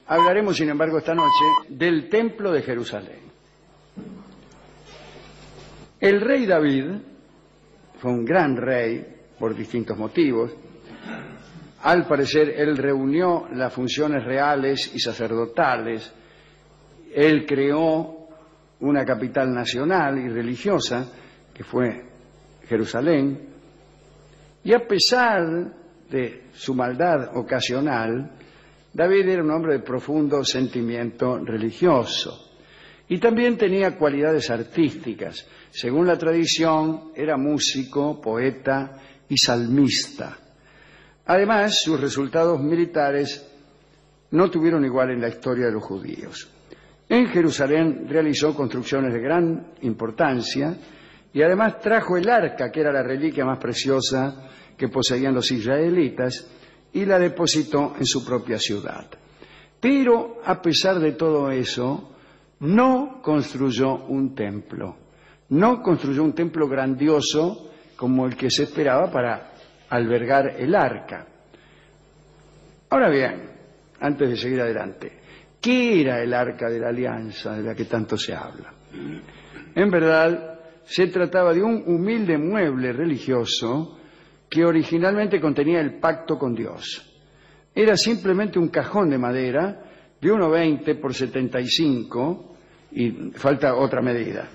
Hablaremos, sin embargo, esta noche del Templo de Jerusalén. El rey David fue un gran rey por distintos motivos. Al parecer, él reunió las funciones reales y sacerdotales. Él creó una capital nacional y religiosa, que fue Jerusalén. Y a pesar de su maldad ocasional, David era un hombre de profundo sentimiento religioso y también tenía cualidades artísticas. Según la tradición, era músico, poeta y salmista. Además, sus resultados militares no tuvieron igual en la historia de los judíos. En Jerusalén realizó construcciones de gran importancia y además trajo el arca, que era la reliquia más preciosa que poseían los israelitas, y la depositó en su propia ciudad. Pero, a pesar de todo eso, no construyó un templo. No construyó un templo grandioso como el que se esperaba para albergar el arca. Ahora bien, antes de seguir adelante, ¿qué era el arca de la alianza de la que tanto se habla? En verdad, se trataba de un humilde mueble religioso que originalmente contenía el pacto con Dios. Era simplemente un cajón de madera de 1,20 por 75 y falta otra medida.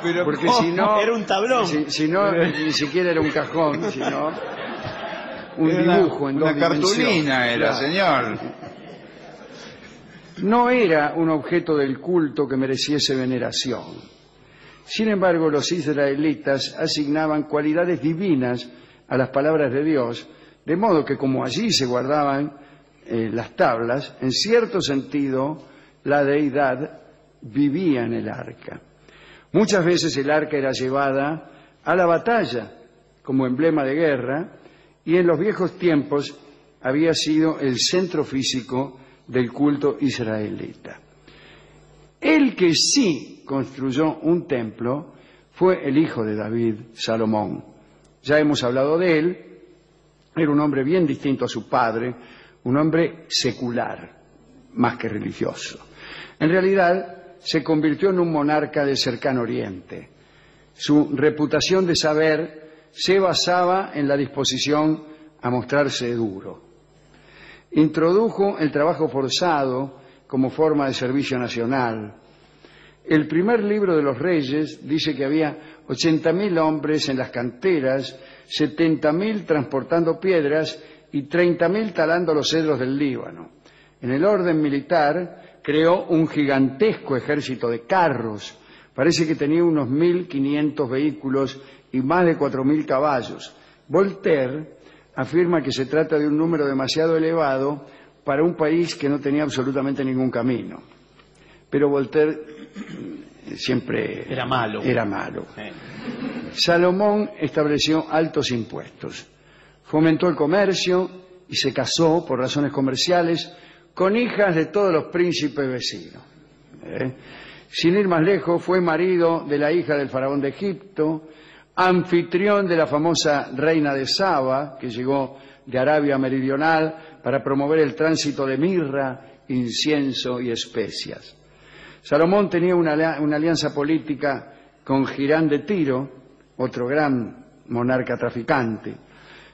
Pero porque si no era un tablón. Si no, ni siquiera era un cajón, sino un dibujo en dos una cartulina era, claro. Señor. No era un objeto del culto que mereciese veneración. Sin embargo, los israelitas asignaban cualidades divinas a las palabras de Dios, de modo que como allí se guardaban las tablas, en cierto sentido la deidad vivía en el arca. Muchas veces el arca era llevada a la batalla como emblema de guerra y en los viejos tiempos había sido el centro físico del culto israelita. El que sí construyó un templo fue el hijo de David, Salomón. Ya hemos hablado de él. Era un hombre bien distinto a su padre, un hombre secular, más que religioso. En realidad, se convirtió en un monarca del cercano oriente. Su reputación de saber se basaba en la disposición a mostrarse duro. Introdujo el trabajo forzado como forma de servicio nacional. El primer libro de los Reyes dice que había 80.000 hombres en las canteras, 70.000 transportando piedras y 30.000 talando los cedros del Líbano. En el orden militar creó un gigantesco ejército de carros. Parece que tenía unos 1.500 vehículos y más de 4.000 caballos. Voltaire afirma que se trata de un número demasiado elevado para un país que no tenía absolutamente ningún camino. Pero Voltaire siempre era malo. Salomón estableció altos impuestos, fomentó el comercio y se casó por razones comerciales con hijas de todos los príncipes vecinos. Sin ir más lejos, fue marido de la hija del faraón de Egipto, anfitrión de la famosa reina de Saba, que llegó de Arabia Meridional para promover el tránsito de mirra, incienso y especias. Salomón tenía una alianza política con Hirán de Tiro, otro gran monarca traficante.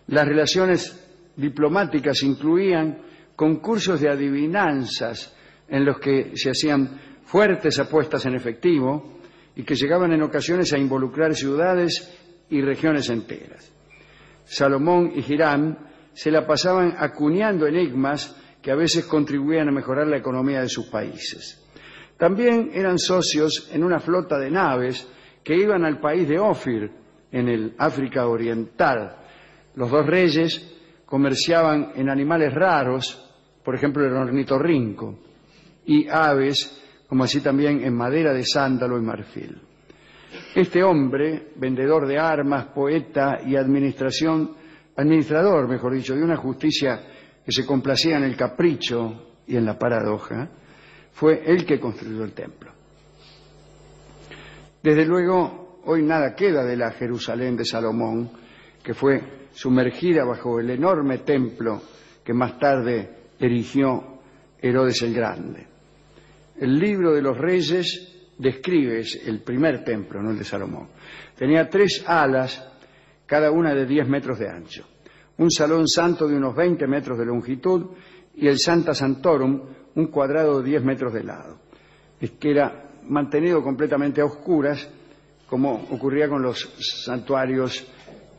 Las relaciones diplomáticas incluían concursos de adivinanzas en los que se hacían fuertes apuestas en efectivo y que llegaban en ocasiones a involucrar ciudades y regiones enteras. Salomón y Hirán se la pasaban acuñando enigmas que a veces contribuían a mejorar la economía de sus países. También eran socios en una flota de naves que iban al país de Ofir, en el África Oriental. Los dos reyes comerciaban en animales raros, por ejemplo el ornitorrinco, y aves, como así también en madera de sándalo y marfil. Este hombre, vendedor de armas, poeta y administrador, mejor dicho, de una justicia que se complacía en el capricho y en la paradoja, fue el que construyó el templo. Desde luego, hoy nada queda de la Jerusalén de Salomón, que fue sumergida bajo el enorme templo que más tarde erigió Herodes el Grande. El libro de los Reyes describe el primer templo, no el de Salomón. Tenía 3 alas, cada una de 10 metros de ancho, un salón santo de unos 20 metros de longitud y el Sancta Sanctorum, un cuadrado de 10 metros de lado. Es que era mantenido completamente a oscuras, como ocurría con los santuarios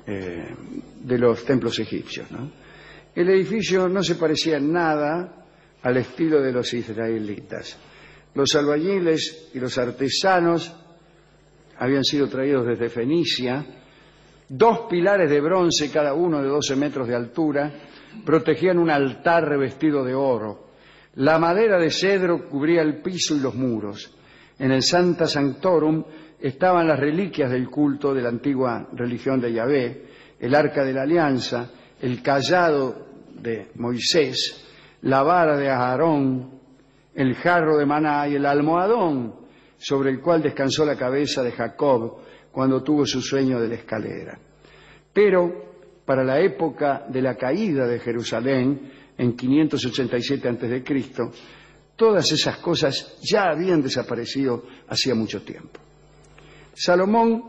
de los templos egipcios, ¿no? El edificio no se parecía en nada al estilo de los israelitas. Los albañiles y los artesanos habían sido traídos desde Fenicia. 2 pilares de bronce, cada uno de 12 metros de altura, protegían un altar revestido de oro. La madera de cedro cubría el piso y los muros. En el Sancta Sanctorum estaban las reliquias del culto de la antigua religión de Yahvé, el arca de la alianza, el cayado de Moisés, la vara de Aarón, el jarro de maná y el almohadón sobre el cual descansó la cabeza de Jacob cuando tuvo su sueño de la escalera. Pero para la época de la caída de Jerusalén, en 587 a.C., todas esas cosas ya habían desaparecido hacía mucho tiempo. Salomón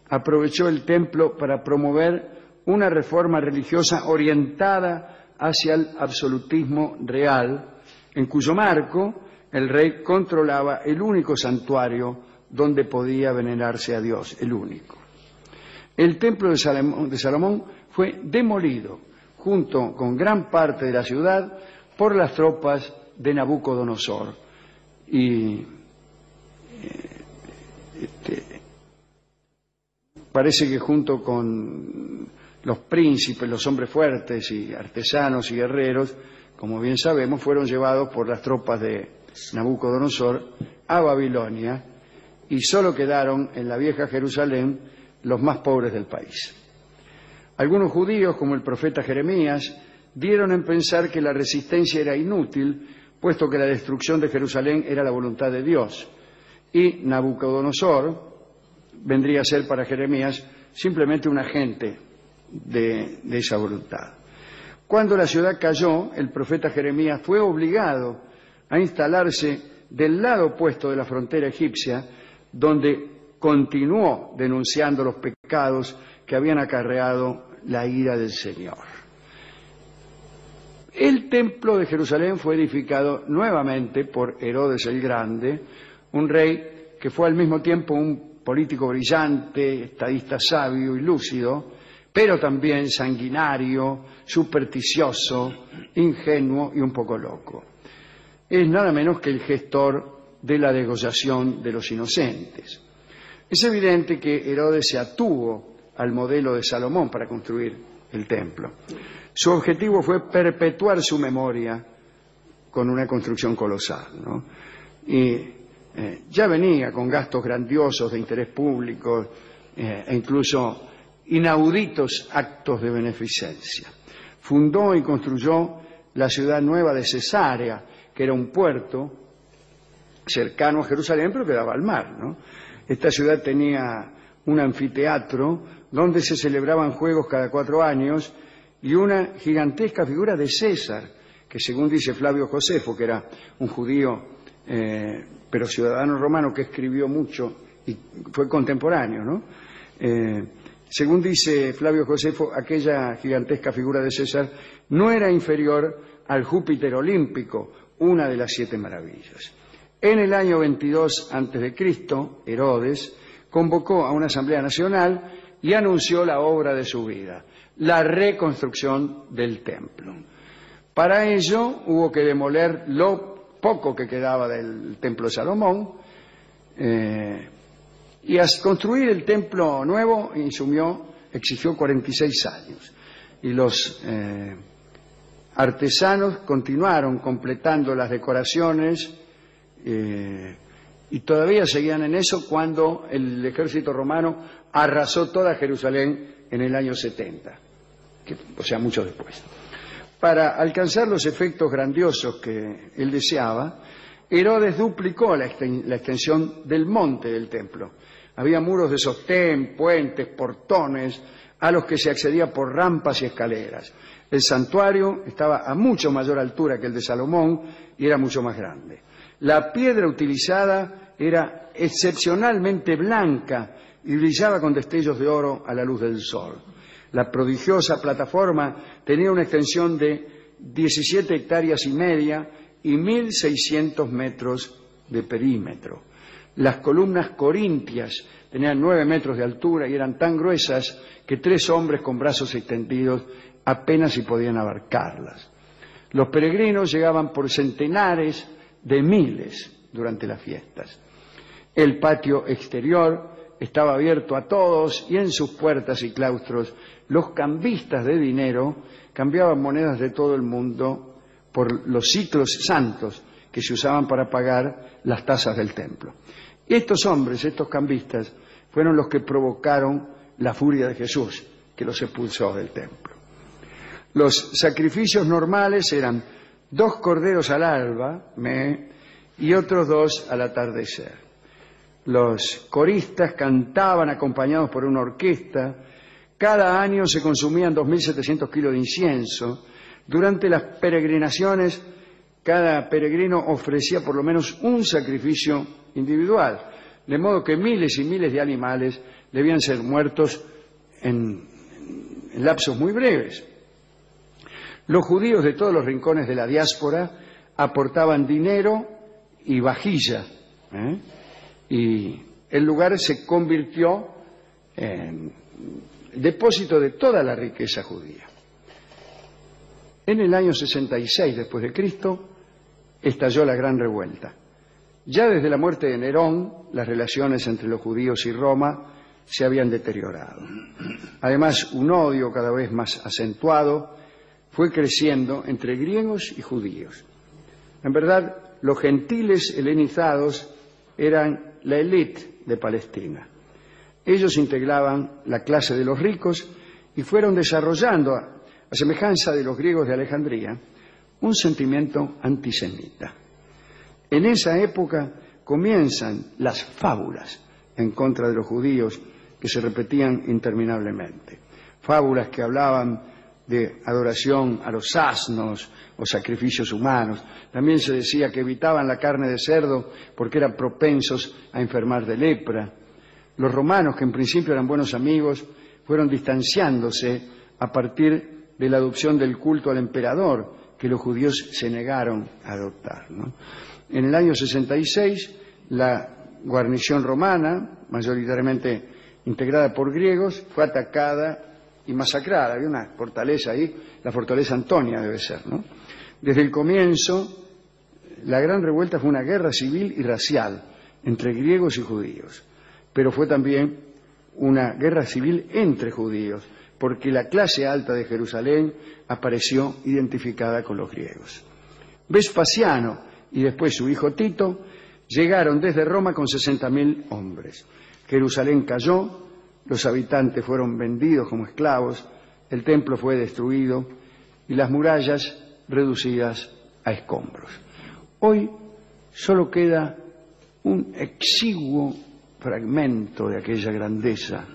aprovechó el templo para promover una reforma religiosa orientada hacia el absolutismo real, en cuyo marco el rey controlaba el único santuario donde podía venerarse a Dios, el único. El templo de Salomón fue demolido, junto con gran parte de la ciudad, por las tropas de Nabucodonosor. Y parece que junto con los príncipes, los hombres fuertes y artesanos y guerreros, como bien sabemos, fueron llevados por las tropas de Nabucodonosor a Babilonia, y solo quedaron en la vieja Jerusalén los más pobres del país. Algunos judíos, como el profeta Jeremías, dieron en pensar que la resistencia era inútil, puesto que la destrucción de Jerusalén era la voluntad de Dios, y Nabucodonosor vendría a ser para Jeremías simplemente un agente de esa voluntad. Cuando la ciudad cayó, el profeta Jeremías fue obligado a instalarse del lado opuesto de la frontera egipcia, donde continuó denunciando los pecados que habían acarreado la ira del Señor. El templo de Jerusalén fue edificado nuevamente por Herodes el Grande, un rey que fue al mismo tiempo un político brillante, estadista sabio y lúcido, pero también sanguinario, supersticioso, ingenuo y un poco loco. Es nada menos que el gestor de la degollación de los inocentes. Es evidente que Herodes se atuvo al modelo de Salomón para construir el templo. Su objetivo fue perpetuar su memoria con una construcción colosal, ¿no? Y ya venía con gastos grandiosos de interés público e incluso inauditos actos de beneficencia. Fundó y construyó la ciudad nueva de Cesarea, que era un puerto cercano a Jerusalén, pero que daba al mar, ¿no? Esta ciudad tenía un anfiteatro donde se celebraban juegos cada 4 años y una gigantesca figura de César, que según dice Flavio Josefo, que era un judío pero ciudadano romano que escribió mucho y fue contemporáneo, ¿no? Según dice Flavio Josefo, aquella gigantesca figura de César no era inferior al Júpiter olímpico, una de las 7 maravillas. En el año 22 a.C., Herodes convocó a una asamblea nacional y anunció la obra de su vida, la reconstrucción del templo. Para ello hubo que demoler lo poco que quedaba del templo de Salomón, y a construir el templo nuevo exigió 46 años. Y los artesanos continuaron completando las decoraciones y todavía seguían en eso cuando el ejército romano arrasó toda Jerusalén en el año 70, o sea, mucho después. Para alcanzar los efectos grandiosos que él deseaba, Herodes duplicó la extensión del monte del templo. Había muros de sostén, puentes, portones, a los que se accedía por rampas y escaleras. El santuario estaba a mucho mayor altura que el de Salomón y era mucho más grande. La piedra utilizada era excepcionalmente blanca y brillaba con destellos de oro a la luz del sol. La prodigiosa plataforma tenía una extensión de 17 hectáreas y media y 1.600 metros de perímetro. Las columnas corintias tenían 9 metros de altura y eran tan gruesas que 3 hombres con brazos extendidos apenas si podían abarcarlas. Los peregrinos llegaban por centenares de miles durante las fiestas. El patio exterior estaba abierto a todos y en sus puertas y claustros los cambistas de dinero cambiaban monedas de todo el mundo por los siclos santos que se usaban para pagar las tasas del templo. Y estos hombres, estos cambistas, fueron los que provocaron la furia de Jesús, que los expulsó del templo. Los sacrificios normales eran 2 corderos al alba y otros 2 al atardecer. Los coristas cantaban acompañados por una orquesta. Cada año se consumían 2.700 kilos de incienso. Durante las peregrinaciones, cada peregrino ofrecía por lo menos un sacrificio individual, de modo que miles y miles de animales debían ser muertos en lapsos muy breves. Los judíos de todos los rincones de la diáspora aportaban dinero y vajilla, y el lugar se convirtió en depósito de toda la riqueza judía. En el año 66 después de Cristo estalló la Gran Revuelta. Ya desde la muerte de Nerón, las relaciones entre los judíos y Roma se habían deteriorado. Además, un odio cada vez más acentuado fue creciendo entre griegos y judíos. En verdad, los gentiles helenizados eran la élite de Palestina. Ellos integraban la clase de los ricos y fueron desarrollando, a semejanza de los griegos de Alejandría, un sentimiento antisemita. En esa época comienzan las fábulas en contra de los judíos que se repetían interminablemente. Fábulas que hablaban de adoración a los asnos o sacrificios humanos. También se decía que evitaban la carne de cerdo porque eran propensos a enfermar de lepra. Los romanos, que en principio eran buenos amigos, fueron distanciándose a partir de la adopción del culto al emperador, que los judíos se negaron a adoptar, ¿no? En el año 66, la guarnición romana, mayoritariamente integrada por griegos, fue atacada y masacrada. Había una fortaleza ahí, la fortaleza Antonia debe ser, ¿no? Desde el comienzo, la Gran Revuelta fue una guerra civil y racial entre griegos y judíos, pero fue también una guerra civil entre judíos, porque la clase alta de Jerusalén apareció identificada con los griegos. Vespasiano y después su hijo Tito llegaron desde Roma con 60.000 hombres. Jerusalén cayó, los habitantes fueron vendidos como esclavos, el templo fue destruido y las murallas reducidas a escombros. Hoy solo queda un exiguo fragmento de aquella grandeza,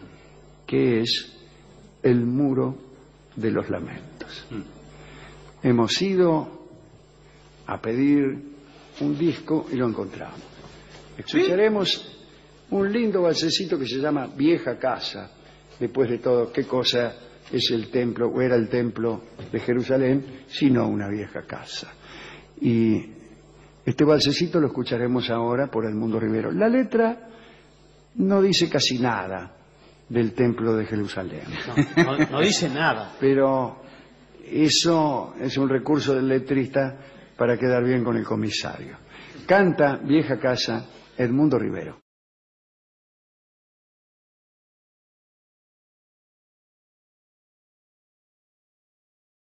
que es el Muro de los Lamentos. Hemos ido a pedir un disco y lo encontramos. Escucharemos un lindo valsecito que se llama Vieja Casa. Después de todo, ¿qué cosa es el templo o era el templo de Jerusalén sino una vieja casa? Y este valsecito lo escucharemos ahora por Edmundo Rivero. La letra no dice casi nada del templo de Jerusalén. No dice nada. Pero eso es un recurso del letrista para quedar bien con el comisario. Canta Vieja Casa Edmundo Rivero.